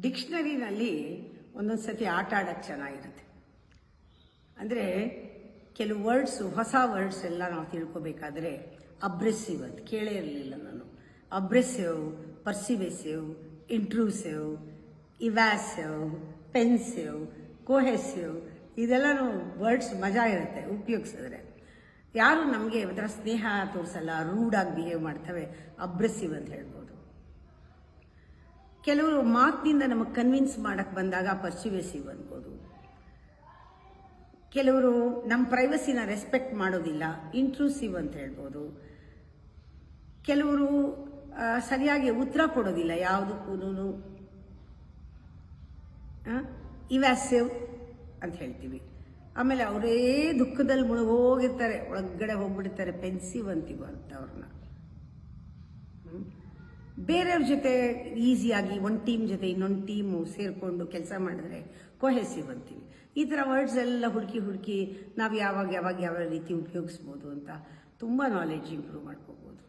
ಡಿಕ್ಷನರಿನಲ್ಲಿ ಒಂದೊಂದು ಸತಿ ಆಟ ಆಡೋಕ್ಕೆ ಚೆನ್ನಾಗಿರುತ್ತೆ. ಅಂದರೆ ಕೆಲವು ಹೊಸ ವರ್ಡ್ಸ್ ಎಲ್ಲ ನಾವು ತಿಳ್ಕೊಬೇಕಾದ್ರೆ ಅಬ್ರೆಸಿವ್ ಅಂತ ಕೇಳೇ ಇರಲಿಲ್ಲ ನಾನು. ಅಬ್ರೆಸಿವ್, ಪರ್ಸಿವೆಸಿವ್, ಇಂಟ್ರೂಸಿವ್, ಇವ್ಯಾಸಿವ್, ಪೆನ್ಸಿವ್, ಕೋಹೆಸಿವ್, ಇದೆಲ್ಲನೂ ವರ್ಡ್ಸ್ ಮಜಾ ಇರುತ್ತೆ ಉಪಯೋಗಿಸಿದ್ರೆ. ಯಾರು ನಮಗೆ ಒಂಥರ ಸ್ನೇಹ ತೋರಿಸಲ್ಲ, ರೂಡಾಗಿ ಬಿಹೇವ್ ಮಾಡ್ತವೆ, ಅಬ್ರೆಸಿವ್ ಅಂತ ಹೇಳ್ಬೋದು. ಕೆಲವರು ಮಾತಿನಿಂದ ನಮಗೆ ಕನ್ವಿನ್ಸ್ ಮಾಡಕ್ಕೆ ಬಂದಾಗ ಪರ್ಸಿವೆಸಿವ್ ಅನ್ಬೋದು. ಕೆಲವರು ನಮ್ಮ ಪ್ರೈವಸಿನ ರೆಸ್ಪೆಕ್ಟ್ ಮಾಡೋದಿಲ್ಲ, ಇಂಟ್ರೂಸಿವ್ ಅಂತ ಹೇಳ್ಬೋದು. ಕೆಲವರು ಸರಿಯಾಗಿ ಉತ್ತರ ಕೊಡೋದಿಲ್ಲ ಯಾವುದಕ್ಕೂ, ಇವ್ಯಾಸಿವ್ ಅಂತ ಹೇಳ್ತೀವಿ. ಆಮೇಲೆ ಅವರೇ ದುಃಖದಲ್ಲಿ ಮುಳುಗೋಗಿರ್ತಾರೆ, ಒಳಗಡೆ ಹೋಗ್ಬಿಡ್ತಾರೆ, ಪೆನ್ಸಿವ್ ಅಂತೀವಿ ಅಂತ ಅವ್ರನ್ನ. ಬೇರೆಯವ್ರ ಜೊತೆ ಈಸಿಯಾಗಿ ಒಂದು ಟೀಮ್ ಜೊತೆ ಇನ್ನೊಂದು ಟೀಮು ಸೇರಿಕೊಂಡು ಕೆಲಸ ಮಾಡಿದ್ರೆ ಕೊಹೆಸಿವ್ ಅಂತೀವಿ. ಈ ಥರ ವರ್ಡ್ಸ್ ಎಲ್ಲ ಹುಡುಕಿ ನಾವು ಯಾವಾಗ ಯಾವ ರೀತಿ ಉಪಯೋಗಿಸ್ಬೋದು ಅಂತ ತುಂಬ ನಾಲೆಡ್ಜ್ ಇಂಪ್ರೂವ್ ಮಾಡ್ಕೋಬೋದು.